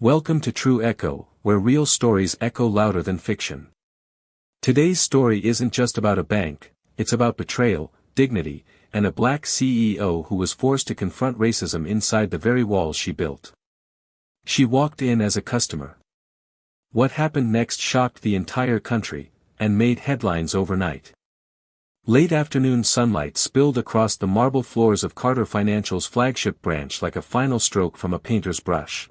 Welcome to True Echo, where real stories echo louder than fiction. Today's story isn't just about a bank, it's about betrayal, dignity, and a black CEO who was forced to confront racism inside the very walls she built. She walked in as a customer. What happened next shocked the entire country, and made headlines overnight. Late afternoon sunlight spilled across the marble floors of Carter Financial's flagship branch like a final stroke from a painter's brush.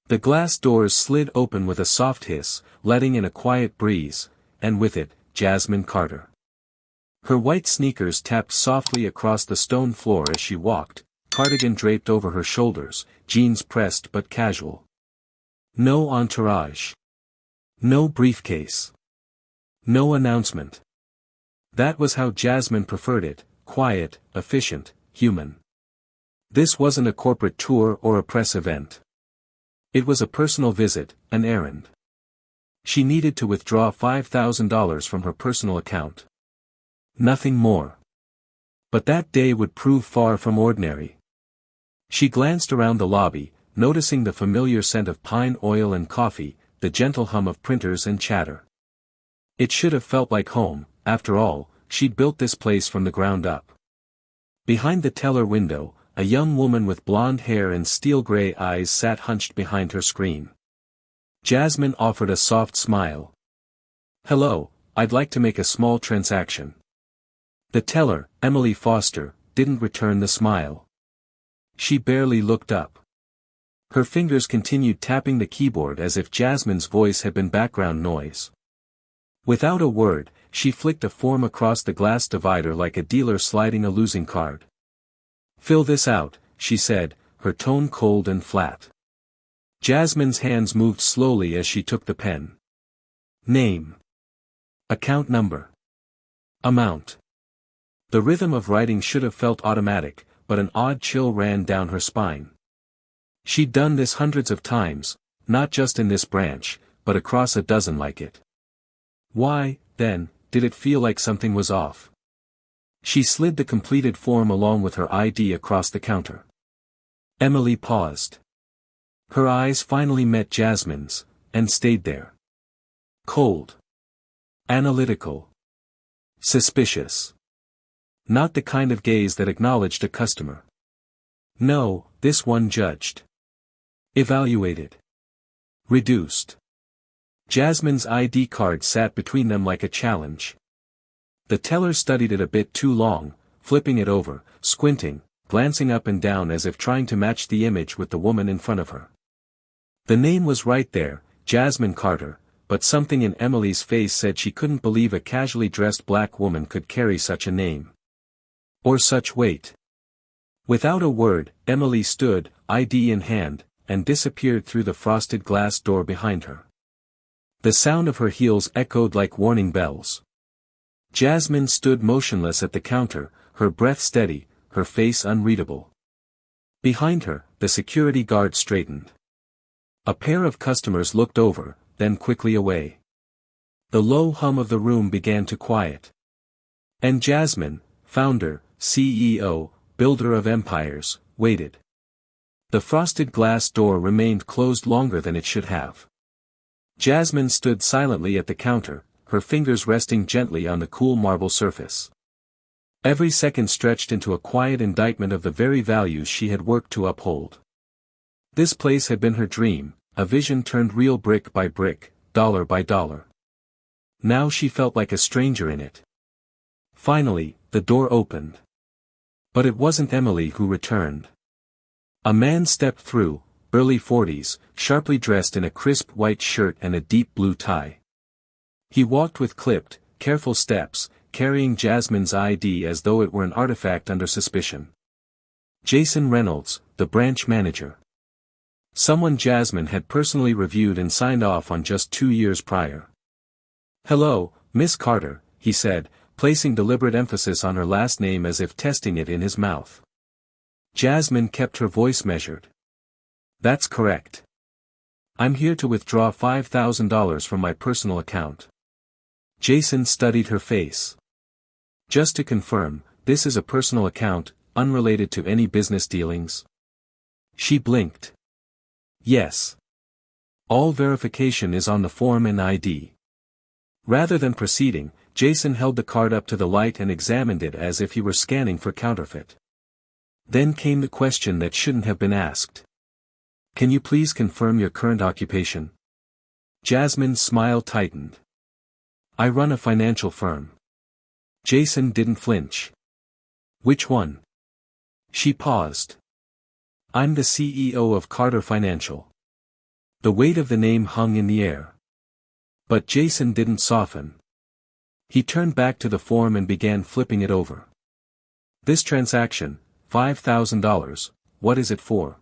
The glass doors slid open with a soft hiss, letting in a quiet breeze, and with it, Jasmine Carter. Her white sneakers tapped softly across the stone floor as she walked, cardigan draped over her shoulders, jeans pressed but casual. No entourage. No briefcase. No announcement. That was how Jasmine preferred it, quiet, efficient, human. This wasn't a corporate tour or a press event. It was a personal visit, an errand. She needed to withdraw $5,000 from her personal account. Nothing more. But that day would prove far from ordinary. She glanced around the lobby, noticing the familiar scent of pine oil and coffee, the gentle hum of printers and chatter. It should have felt like home, after all, she'd built this place from the ground up. Behind the teller window, a young woman with blonde hair and steel-gray eyes sat hunched behind her screen. Jasmine offered a soft smile. "Hello, I'd like to make a small transaction." The teller, Emily Foster, didn't return the smile. She barely looked up. Her fingers continued tapping the keyboard as if Jasmine's voice had been background noise. Without a word, she flicked a form across the glass divider like a dealer sliding a losing card. "Fill this out," she said, her tone cold and flat. Jasmine's hands moved slowly as she took the pen. Name. Account number. Amount. The rhythm of writing should have felt automatic, but an odd chill ran down her spine. She'd done this hundreds of times, not just in this branch, but across a dozen like it. Why, then, did it feel like something was off? She slid the completed form along with her ID across the counter. Emily paused. Her eyes finally met Jasmine's, and stayed there. Cold. Analytical. Suspicious. Not the kind of gaze that acknowledged a customer. No, this one judged. Evaluated. Reduced. Jasmine's ID card sat between them like a challenge. The teller studied it a bit too long, flipping it over, squinting, glancing up and down as if trying to match the image with the woman in front of her. The name was right there, Jasmine Carter, but something in Emily's face said she couldn't believe a casually dressed black woman could carry such a name. Or such weight. Without a word, Emily stood, ID in hand, and disappeared through the frosted glass door behind her. The sound of her heels echoed like warning bells. Jasmine stood motionless at the counter, her breath steady, her face unreadable. Behind her, the security guard straightened. A pair of customers looked over, then quickly away. The low hum of the room began to quiet. And Jasmine, founder, CEO, builder of empires, waited. The frosted glass door remained closed longer than it should have. Jasmine stood silently at the counter, her fingers resting gently on the cool marble surface. Every second stretched into a quiet indictment of the very values she had worked to uphold. This place had been her dream, a vision turned real brick by brick, dollar by dollar. Now she felt like a stranger in it. Finally, the door opened. But it wasn't Emily who returned. A man stepped through, early 40s, sharply dressed in a crisp white shirt and a deep blue tie. He walked with clipped, careful steps, carrying Jasmine's ID as though it were an artifact under suspicion. Jason Reynolds, the branch manager. Someone Jasmine had personally reviewed and signed off on just 2 years prior. "Hello, Miss Carter," he said, placing deliberate emphasis on her last name as if testing it in his mouth. Jasmine kept her voice measured. "That's correct. I'm here to withdraw $5,000 from my personal account." Jason studied her face. "Just to confirm, this is a personal account, unrelated to any business dealings?" She blinked. "Yes. All verification is on the form and ID. Rather than proceeding, Jason held the card up to the light and examined it as if he were scanning for counterfeit. Then came the question that shouldn't have been asked. Can you please confirm your current occupation? Jasmine's smile tightened. I run a financial firm. Jason didn't flinch. Which one? She paused. I'm the CEO of Carter Financial. The weight of the name hung in the air. But Jason didn't soften. He turned back to the form and began flipping it over. This transaction, $5,000, what is it for?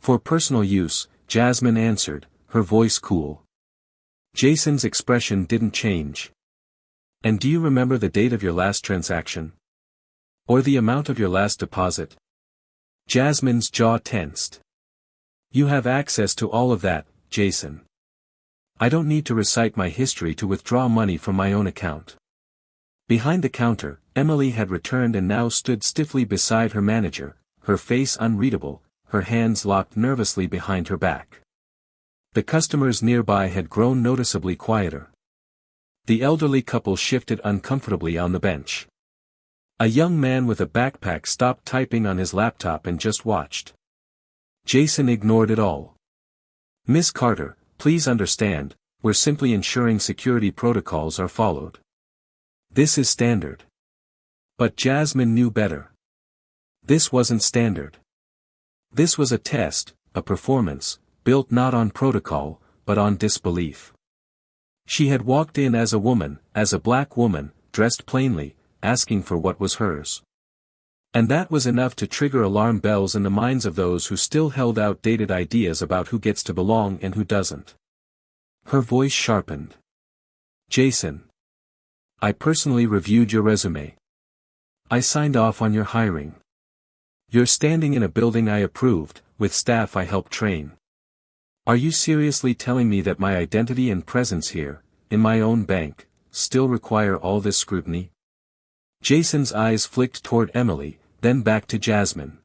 For personal use, Jasmine answered, her voice cool. Jason's expression didn't change. And do you remember the date of your last transaction? Or the amount of your last deposit? Jasmine's jaw tensed. You have access to all of that, Jason. I don't need to recite my history to withdraw money from my own account. Behind the counter, Emily had returned and now stood stiffly beside her manager, her face unreadable, her hands locked nervously behind her back. The customers nearby had grown noticeably quieter. The elderly couple shifted uncomfortably on the bench. A young man with a backpack stopped typing on his laptop and just watched. Jason ignored it all. Miss Carter, please understand, we're simply ensuring security protocols are followed. This is standard. But Jasmine knew better. This wasn't standard. This was a test, a performance, built not on protocol, but on disbelief. She had walked in as a woman, as a black woman, dressed plainly, asking for what was hers. And that was enough to trigger alarm bells in the minds of those who still held outdated ideas about who gets to belong and who doesn't. Her voice sharpened. Jason. I personally reviewed your resume. I signed off on your hiring. You're standing in a building I approved, with staff I helped train. Are you seriously telling me that my identity and presence here, in my own bank, still require all this scrutiny? Jason's eyes flicked toward Emily, then back to Jasmine.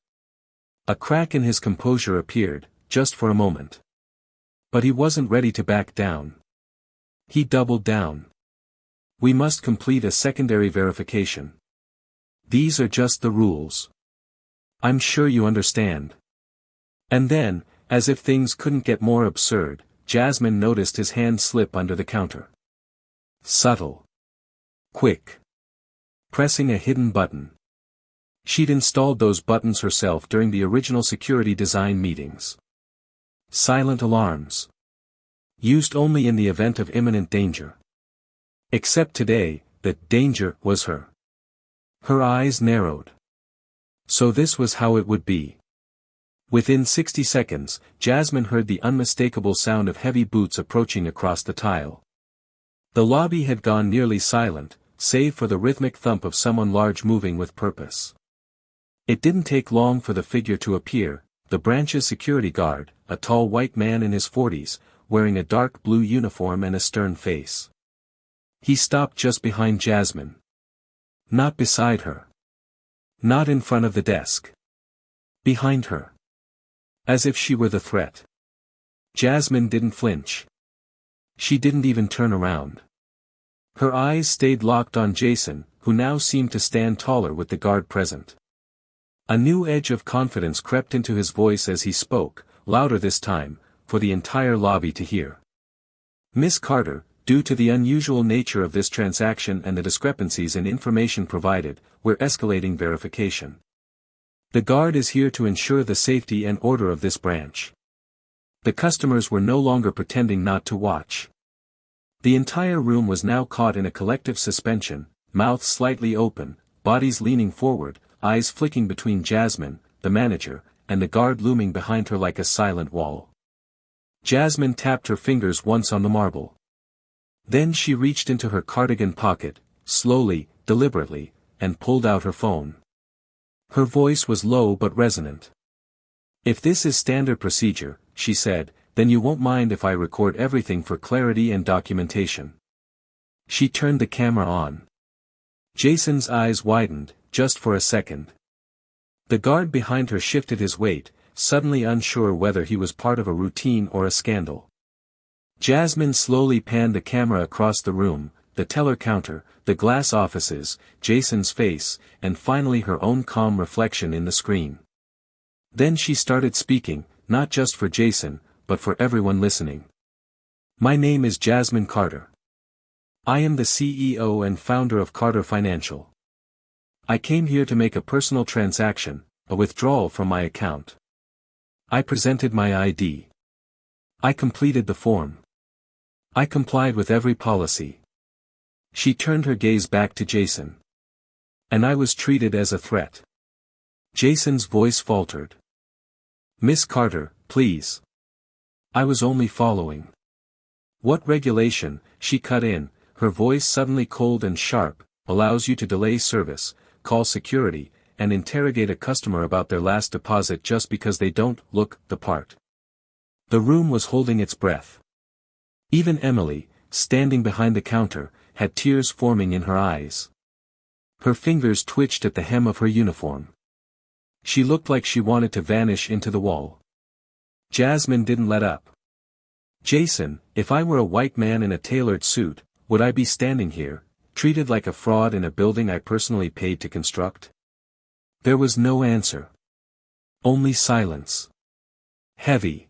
A crack in his composure appeared, just for a moment. But he wasn't ready to back down. He doubled down. We must complete a secondary verification. These are just the rules. I'm sure you understand. And then, as if things couldn't get more absurd, Jasmine noticed his hand slip under the counter. Subtle. Quick. Pressing a hidden button. She'd installed those buttons herself during the original security design meetings. Silent alarms. Used only in the event of imminent danger. Except today, that danger was her. Her eyes narrowed. So this was how it would be. Within 60 seconds, Jasmine heard the unmistakable sound of heavy boots approaching across the tile. The lobby had gone nearly silent, save for the rhythmic thump of someone large moving with purpose. It didn't take long for the figure to appear, the branch's security guard, a tall white man in his 40s, wearing a dark blue uniform and a stern face. He stopped just behind Jasmine. Not beside her. Not in front of the desk. Behind her. As if she were the threat. Jasmine didn't flinch. She didn't even turn around. Her eyes stayed locked on Jason, who now seemed to stand taller with the guard present. A new edge of confidence crept into his voice as he spoke, louder this time, for the entire lobby to hear. Miss Carter, due to the unusual nature of this transaction and the discrepancies in information provided, we're escalating verification. The guard is here to ensure the safety and order of this branch. The customers were no longer pretending not to watch. The entire room was now caught in a collective suspension, mouths slightly open, bodies leaning forward, eyes flicking between Jasmine, the manager, and the guard looming behind her like a silent wall. Jasmine tapped her fingers once on the marble. Then she reached into her cardigan pocket, slowly, deliberately, and pulled out her phone. Her voice was low but resonant. If this is standard procedure, she said, then you won't mind if I record everything for clarity and documentation. She turned the camera on. Jason's eyes widened, just for a second. The guard behind her shifted his weight, suddenly unsure whether he was part of a routine or a scandal. Jasmine slowly panned the camera across the room, the teller counter, the glass offices, Jason's face, and finally her own calm reflection in the screen. Then she started speaking, not just for Jason, but for everyone listening. My name is Jasmine Carter. I am the CEO and founder of Carter Financial. I came here to make a personal transaction, a withdrawal from my account. I presented my ID. I completed the form. I complied with every policy. She turned her gaze back to Jason. And I was treated as a threat. Jason's voice faltered. Miss Carter, please. I was only following. What regulation, she cut in, her voice suddenly cold and sharp, allows you to delay service, call security, and interrogate a customer about their last deposit just because they don't look the part? The room was holding its breath. Even Emily, standing behind the counter, had tears forming in her eyes. Her fingers twitched at the hem of her uniform. She looked like she wanted to vanish into the wall. Jasmine didn't let up. Jason, if I were a white man in a tailored suit, would I be standing here, treated like a fraud in a building I personally paid to construct? There was no answer. Only silence. Heavy.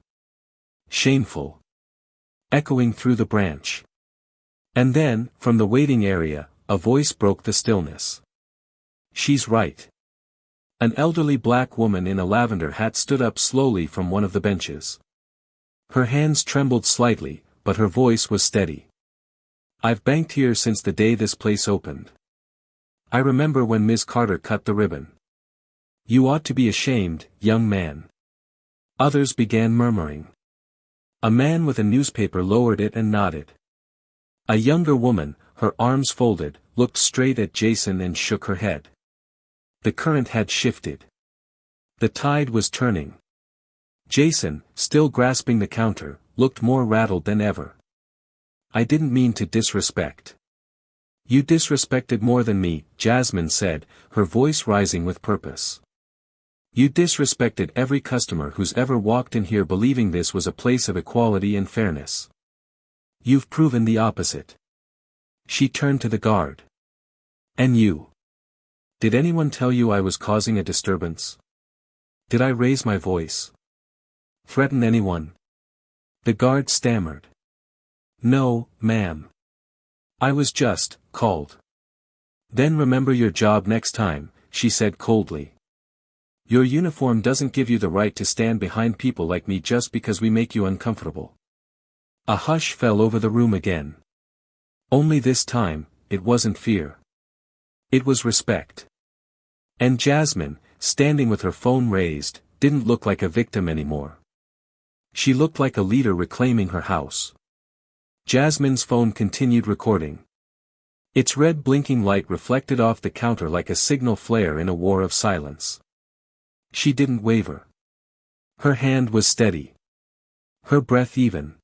Shameful. Echoing through the branch. And then, from the waiting area, a voice broke the stillness. She's right. An elderly black woman in a lavender hat stood up slowly from one of the benches. Her hands trembled slightly, but her voice was steady. I've banked here since the day this place opened. I remember when Ms. Carter cut the ribbon. You ought to be ashamed, young man. Others began murmuring. A man with a newspaper lowered it and nodded. A younger woman, her arms folded, looked straight at Jason and shook her head. The current had shifted. The tide was turning. Jason, still grasping the counter, looked more rattled than ever. I didn't mean to disrespect. You disrespected more than me, Jasmine said, her voice rising with purpose. You disrespected every customer who's ever walked in here believing this was a place of equality and fairness. You've proven the opposite. She turned to the guard. And you? Did anyone tell you I was causing a disturbance? Did I raise my voice? Threaten anyone? The guard stammered. No, ma'am. I was just called. Then remember your job next time, she said coldly. Your uniform doesn't give you the right to stand behind people like me just because we make you uncomfortable. A hush fell over the room again. Only this time, it wasn't fear. It was respect. And Jasmine, standing with her phone raised, didn't look like a victim anymore. She looked like a leader reclaiming her house. Jasmine's phone continued recording. Its red blinking light reflected off the counter like a signal flare in a war of silence. She didn't waver. Her hand was steady. Her breath even.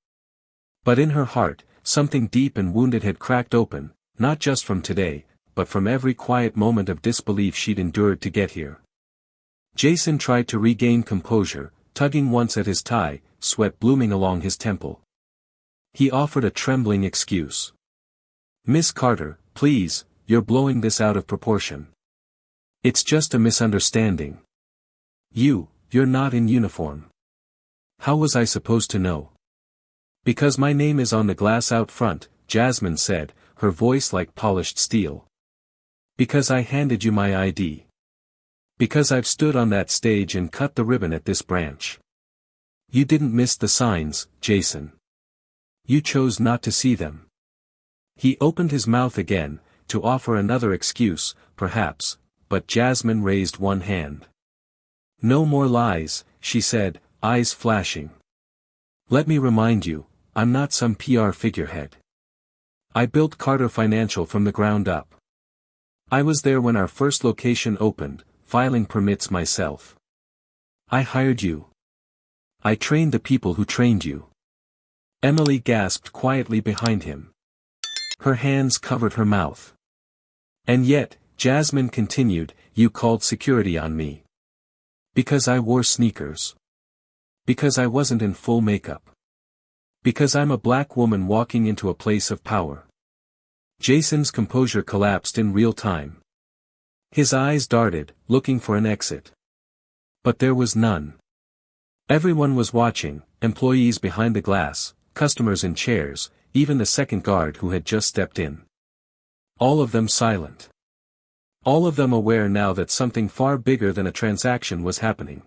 But in her heart, something deep and wounded had cracked open, not just from today, but from every quiet moment of disbelief she'd endured to get here. Jason tried to regain composure, tugging once at his tie, sweat blooming along his temple. He offered a trembling excuse. Miss Carter, please, you're blowing this out of proportion. It's just a misunderstanding. You're not in uniform. How was I supposed to know? Because my name is on the glass out front, Jasmine said, her voice like polished steel. Because I handed you my ID. Because I've stood on that stage and cut the ribbon at this branch. You didn't miss the signs, Jason. You chose not to see them. He opened his mouth again, to offer another excuse, perhaps, but Jasmine raised one hand. No more lies, she said, eyes flashing. Let me remind you, I'm not some PR figurehead. I built Carter Financial from the ground up. I was there when our first location opened, filing permits myself. I hired you. I trained the people who trained you. Emily gasped quietly behind him. Her hands covered her mouth. And yet, Jasmine continued, you called security on me. Because I wore sneakers. Because I wasn't in full makeup. Because I'm a black woman walking into a place of power. Jason's composure collapsed in real time. His eyes darted, looking for an exit. But there was none. Everyone was watching, employees behind the glass, customers in chairs, even the second guard who had just stepped in. All of them silent. All of them aware now that something far bigger than a transaction was happening.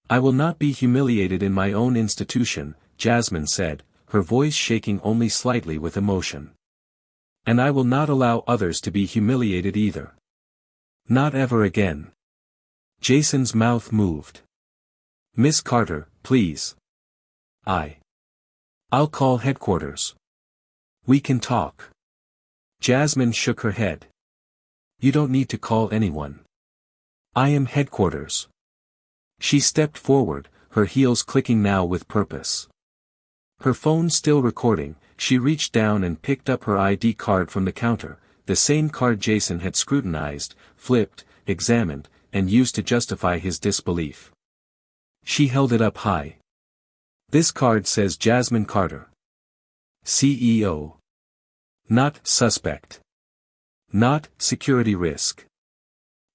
I will not be humiliated in my own institution, Jasmine said, her voice shaking only slightly with emotion. And I will not allow others to be humiliated either. Not ever again. Jason's mouth moved. Miss Carter, please. I'll call headquarters. We can talk. Jasmine shook her head. You don't need to call anyone. I am headquarters. She stepped forward, her heels clicking now with purpose. Her phone still recording, she reached down and picked up her ID card from the counter, the same card Jason had scrutinized, flipped, examined, and used to justify his disbelief. She held it up high. This card says Jasmine Carter. CEO. Not suspect. Not security risk.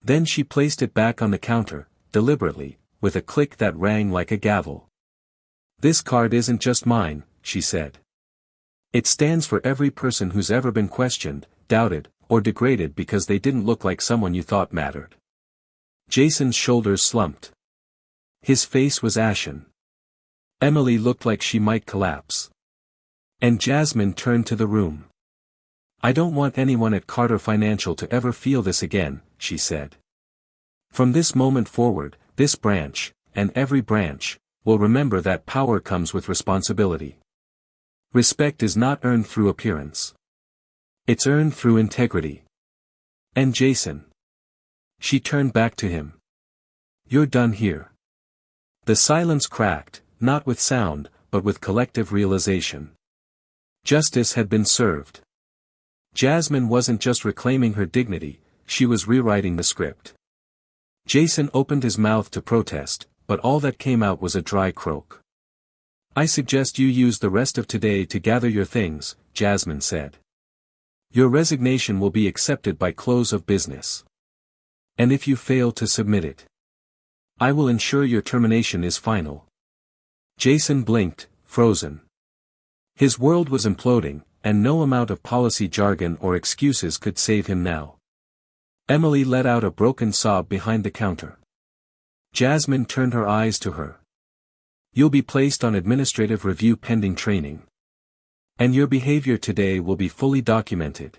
Then she placed it back on the counter, deliberately, with a click that rang like a gavel. This card isn't just mine, she said. It stands for every person who's ever been questioned, doubted, or degraded because they didn't look like someone you thought mattered. Jason's shoulders slumped. His face was ashen. Emily looked like she might collapse. And Jasmine turned to the room. I don't want anyone at Carter Financial to ever feel this again, she said. From this moment forward, this branch, and every branch, will remember that power comes with responsibility. Respect is not earned through appearance. It's earned through integrity. And Jason. She turned back to him. You're done here. The silence cracked, not with sound, but with collective realization. Justice had been served. Jasmine wasn't just reclaiming her dignity, she was rewriting the script. Jason opened his mouth to protest, but all that came out was a dry croak. I suggest you use the rest of today to gather your things, Jasmine said. Your resignation will be accepted by close of business. And if you fail to submit it, I will ensure your termination is final. Jason blinked, frozen. His world was imploding, and no amount of policy jargon or excuses could save him now. Emily let out a broken sob behind the counter. Jasmine turned her eyes to her. You'll be placed on administrative review pending training. And your behavior today will be fully documented.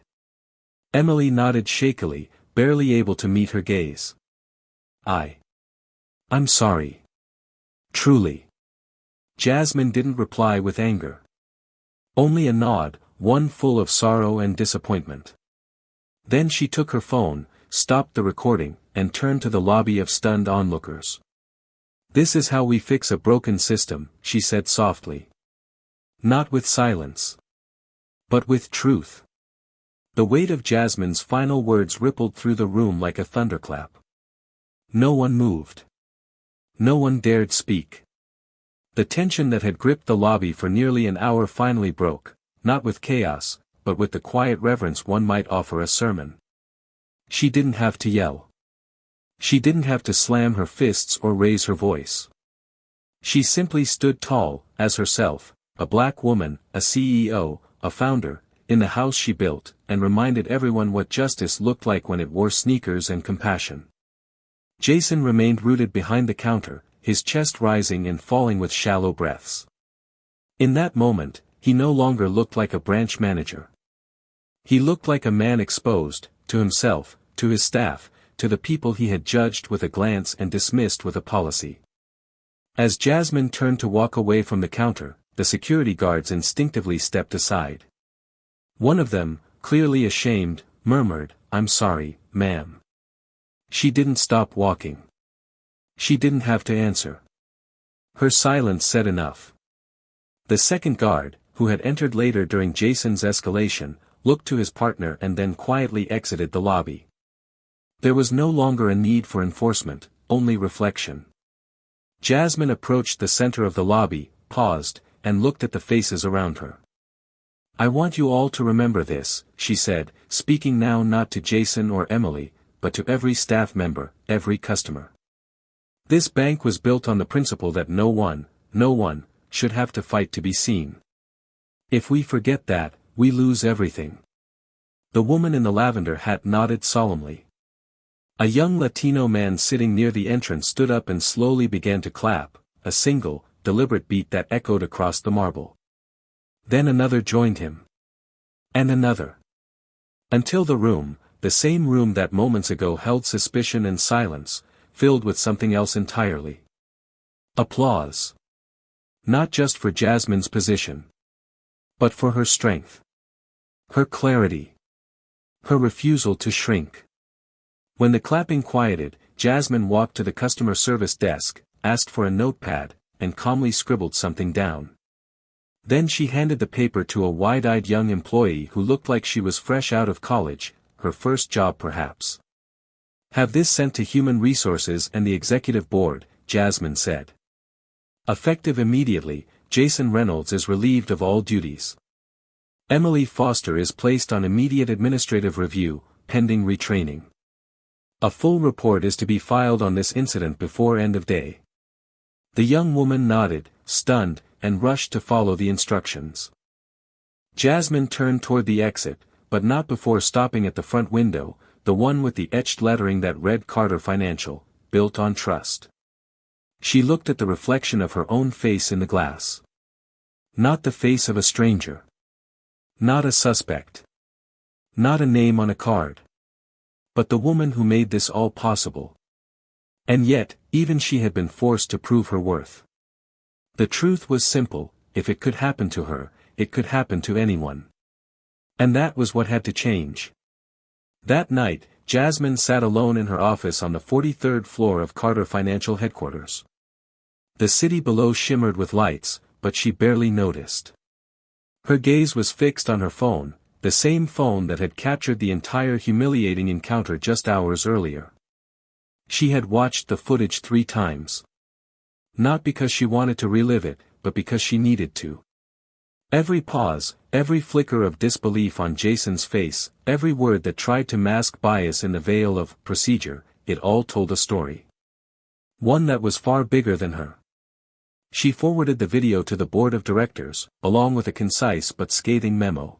Emily nodded shakily, barely able to meet her gaze. I'm sorry. Truly. Jasmine didn't reply with anger. Only a nod, one full of sorrow and disappointment. Then she took her phone, stopped the recording, and turned to the lobby of stunned onlookers. This is how we fix a broken system, she said softly. Not with silence. But with truth. The weight of Jasmine's final words rippled through the room like a thunderclap. No one moved. No one dared speak. The tension that had gripped the lobby for nearly an hour finally broke, not with chaos, but with the quiet reverence one might offer a sermon. She didn't have to yell. She didn't have to slam her fists or raise her voice. She simply stood tall, as herself, a black woman, a CEO, a founder, in the house she built, and reminded everyone what justice looked like when it wore sneakers and compassion. Jason remained rooted behind the counter, his chest rising and falling with shallow breaths. In that moment, he no longer looked like a branch manager. He looked like a man exposed, to himself, to his staff, to the people he had judged with a glance and dismissed with a policy. As Jasmine turned to walk away from the counter, the security guards instinctively stepped aside. One of them, clearly ashamed, murmured, "I'm sorry, ma'am." She didn't stop walking. She didn't have to answer. Her silence said enough. The second guard, who had entered later during Jason's escalation, looked to his partner and then quietly exited the lobby. There was no longer a need for enforcement, only reflection. Jasmine approached the center of the lobby, paused, and looked at the faces around her. "I want you all to remember this," she said, speaking now not to Jason or Emily, but to every staff member, every customer. "This bank was built on the principle that no one, should have to fight to be seen. If we forget that, we lose everything." The woman in the lavender hat nodded solemnly. A young Latino man sitting near the entrance stood up and slowly began to clap, a single, deliberate beat that echoed across the marble. Then another joined him. And another. Until the room, the same room that moments ago held suspicion and silence, filled with something else entirely. Applause. Not just for Jasmine's position, but for her strength. Her clarity. Her refusal to shrink. When the clapping quieted, Jasmine walked to the customer service desk, asked for a notepad, and calmly scribbled something down. Then she handed the paper to a wide-eyed young employee who looked like she was fresh out of college, her first job perhaps. "Have this sent to Human Resources and the Executive Board," Jasmine said. "Effective immediately, Jason Reynolds is relieved of all duties. Emily Foster is placed on immediate administrative review, pending retraining. A full report is to be filed on this incident before end of day." The young woman nodded, stunned, and rushed to follow the instructions. Jasmine turned toward the exit, but not before stopping at the front window, the one with the etched lettering that read Carter Financial, built on trust. She looked at the reflection of her own face in the glass. Not the face of a stranger. Not a suspect. Not a name on a card. But the woman who made this all possible. And yet, even she had been forced to prove her worth. The truth was simple: if it could happen to her, it could happen to anyone. And that was what had to change. That night, Jasmine sat alone in her office on the 43rd floor of Carter Financial headquarters. The city below shimmered with lights, but she barely noticed. Her gaze was fixed on her phone, the same phone that had captured the entire humiliating encounter just hours earlier. She had watched the footage 3 times. Not because she wanted to relive it, but because she needed to. Every pause, every flicker of disbelief on Jason's face, every word that tried to mask bias in the veil of procedure, it all told a story. One that was far bigger than her. She forwarded the video to the board of directors, along with a concise but scathing memo.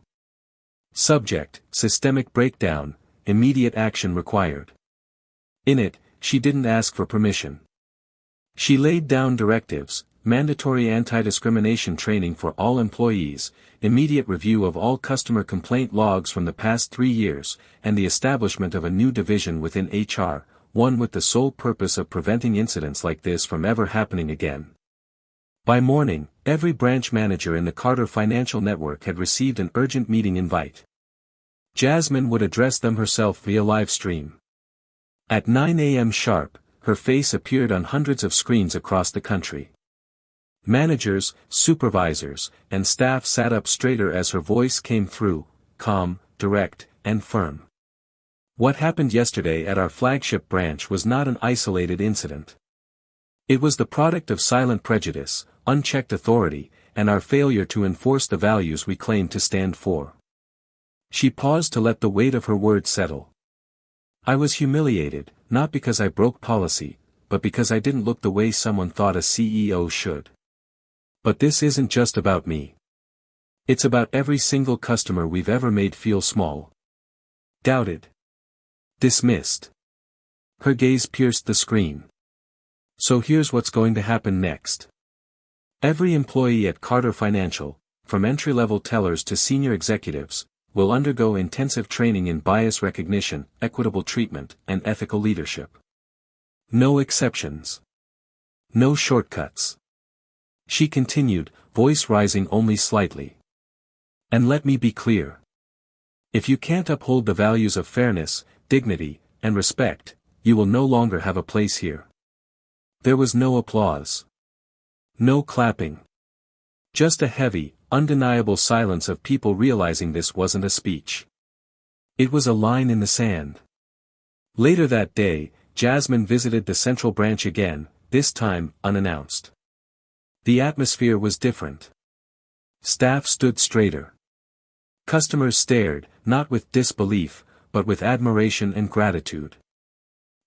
Subject: Systemic breakdown, immediate action required. In it, she didn't ask for permission. She laid down directives: mandatory anti-discrimination training for all employees, immediate review of all customer complaint logs from the past 3 years, and the establishment of a new division within HR, one with the sole purpose of preventing incidents like this from ever happening again. By morning, every branch manager in the Carter Financial Network had received an urgent meeting invite. Jasmine would address them herself via live stream. At 9 a.m. sharp, her face appeared on hundreds of screens across the country. Managers, supervisors, and staff sat up straighter as her voice came through, calm, direct, and firm. What happened yesterday at our flagship branch was not an isolated incident. It was the product of silent prejudice, unchecked authority, and our failure to enforce the values we claim to stand for. She paused to let the weight of her words settle. "I was humiliated, not because I broke policy, but because I didn't look the way someone thought a CEO should. But this isn't just about me. It's about every single customer we've ever made feel small. Doubted. Dismissed." Her gaze pierced the screen. "So here's what's going to happen next. Every employee at Carter Financial, from entry-level tellers to senior executives, will undergo intensive training in bias recognition, equitable treatment, and ethical leadership. No exceptions. No shortcuts." She continued, voice rising only slightly. "And let me be clear. If you can't uphold the values of fairness, dignity, and respect, you will no longer have a place here." There was no applause. No clapping. Just a heavy, undeniable silence of people realizing this wasn't a speech. It was a line in the sand. Later that day, Jasmine visited the central branch again, this time, unannounced. The atmosphere was different. Staff stood straighter. Customers stared, not with disbelief, but with admiration and gratitude.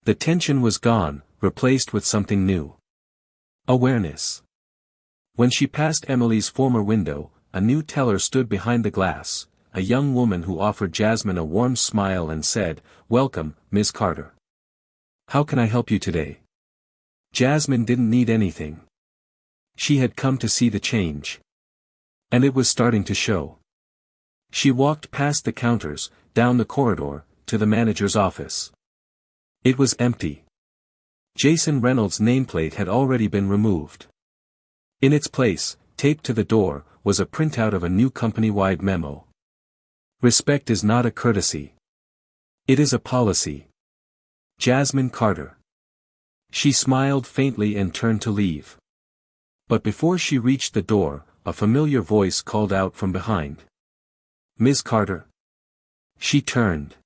The tension was gone, replaced with something new. Awareness. When she passed Emily's former window, a new teller stood behind the glass, a young woman who offered Jasmine a warm smile and said, "Welcome, Ms. Carter. How can I help you today?" Jasmine didn't need anything. She had come to see the change. And it was starting to show. She walked past the counters, down the corridor, to the manager's office. It was empty. Jason Reynolds' nameplate had already been removed. In its place, taped to the door, was a printout of a new company-wide memo. Respect is not a courtesy. It is a policy. Jasmine Carter. She smiled faintly and turned to leave. But before she reached the door, a familiar voice called out from behind. "Ms. Carter?" She turned.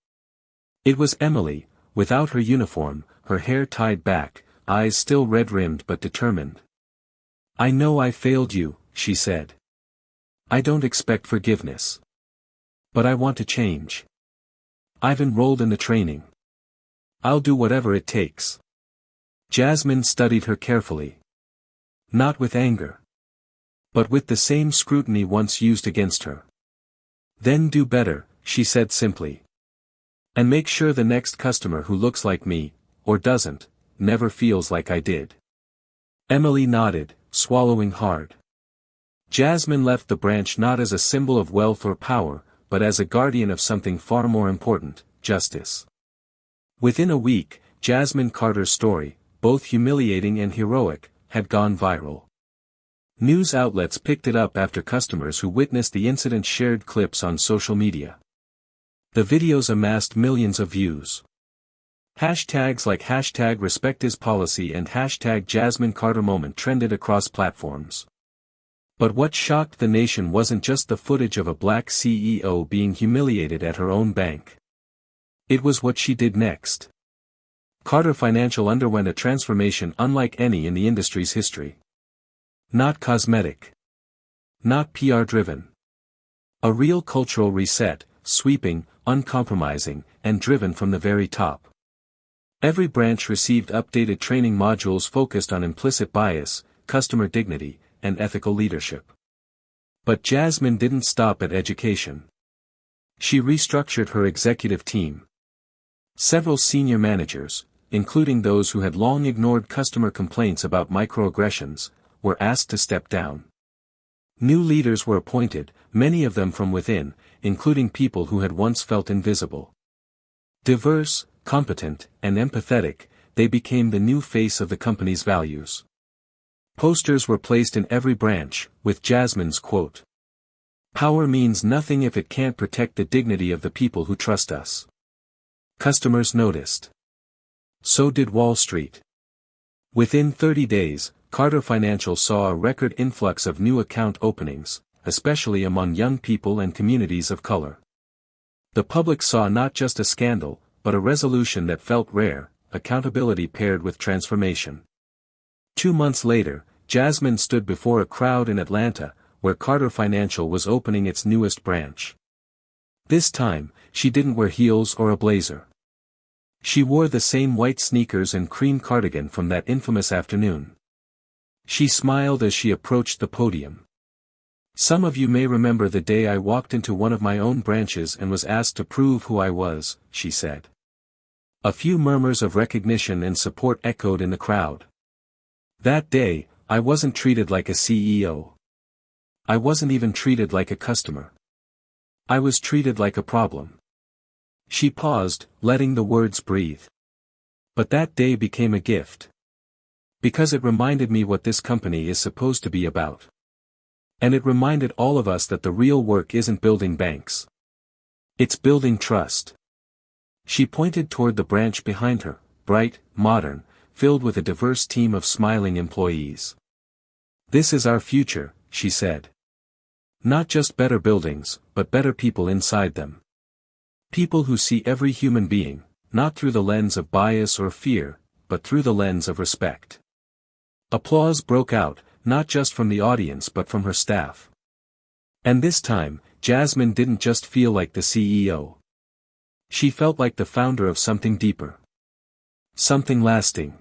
It was Emily, without her uniform, her hair tied back, eyes still red-rimmed but determined. "I know I failed you," she said. "I don't expect forgiveness. But I want to change. I've enrolled in the training. I'll do whatever it takes." Jasmine studied her carefully. Not with anger. But with the same scrutiny once used against her. "Then do better," she said simply. "And make sure the next customer who looks like me, or doesn't, never feels like I did." Emily nodded, swallowing hard. Jasmine left the branch not as a symbol of wealth or power, but as a guardian of something far more important, justice. Within a week, Jasmine Carter's story, both humiliating and heroic, had gone viral. News outlets picked it up after customers who witnessed the incident shared clips on social media. The videos amassed millions of views. Hashtags like #RespectIsPolicy and #JasmineCarterMoment trended across platforms. But what shocked the nation wasn't just the footage of a black CEO being humiliated at her own bank. It was what she did next. Carter Financial underwent a transformation unlike any in the industry's history. Not cosmetic. Not PR-driven. A real cultural reset, sweeping, uncompromising, and driven from the very top. Every branch received updated training modules focused on implicit bias, customer dignity, and ethical leadership. But Jasmine didn't stop at education. She restructured her executive team. Several senior managers, including those who had long ignored customer complaints about microaggressions, were asked to step down. New leaders were appointed, many of them from within, including people who had once felt invisible. Diverse, competent, and empathetic, they became the new face of the company's values. Posters were placed in every branch, with Jasmine's quote. "Power means nothing if it can't protect the dignity of the people who trust us." Customers noticed. So did Wall Street. Within 30 days, Carter Financial saw a record influx of new account openings, especially among young people and communities of color. The public saw not just a scandal, but a resolution that felt rare, accountability paired with transformation. 2 months later, Jasmine stood before a crowd in Atlanta, where Carter Financial was opening its newest branch. This time, she didn't wear heels or a blazer. She wore the same white sneakers and cream cardigan from that infamous afternoon. She smiled as she approached the podium. "Some of you may remember the day I walked into one of my own branches and was asked to prove who I was," she said. A few murmurs of recognition and support echoed in the crowd. "That day, I wasn't treated like a CEO. I wasn't even treated like a customer. I was treated like a problem." She paused, letting the words breathe. "But that day became a gift. Because it reminded me what this company is supposed to be about. And it reminded all of us that the real work isn't building banks. It's building trust." She pointed toward the branch behind her, bright, modern, filled with a diverse team of smiling employees. "This is our future," she said. "Not just better buildings, but better people inside them. People who see every human being, not through the lens of bias or fear, but through the lens of respect." Applause broke out, not just from the audience but from her staff. And this time, Jasmine didn't just feel like the CEO. She felt like the founder of something deeper. Something lasting.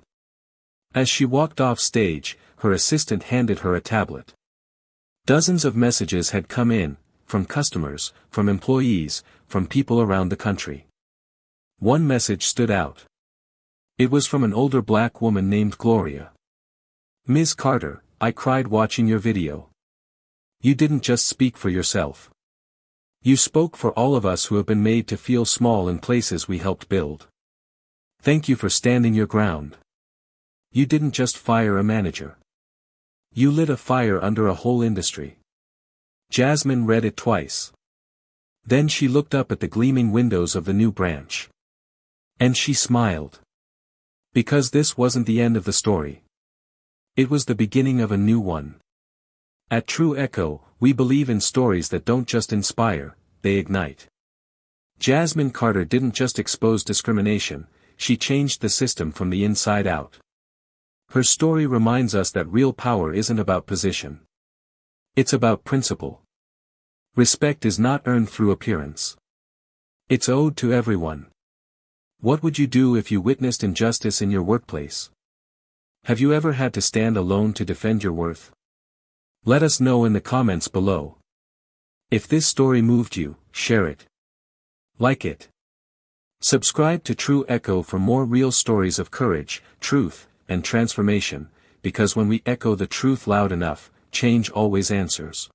As she walked off stage, her assistant handed her a tablet. Dozens of messages had come in, from customers, from employees, from people around the country. One message stood out. It was from an older black woman named Gloria. "Ms. Carter, I cried watching your video. You didn't just speak for yourself. You spoke for all of us who have been made to feel small in places we helped build. Thank you for standing your ground. You didn't just fire a manager. You lit a fire under a whole industry." Jasmine read it twice. Then she looked up at the gleaming windows of the new branch. And she smiled. Because this wasn't the end of the story. It was the beginning of a new one. At True Echo, we believe in stories that don't just inspire, they ignite. Jasmine Carter didn't just expose discrimination, she changed the system from the inside out. Her story reminds us that real power isn't about position. It's about principle. Respect is not earned through appearance. It's owed to everyone. What would you do if you witnessed injustice in your workplace? Have you ever had to stand alone to defend your worth? Let us know in the comments below. If this story moved you, share it. Like it. Subscribe to True Echo for more real stories of courage, truth, and transformation, because when we echo the truth loud enough, change always answers.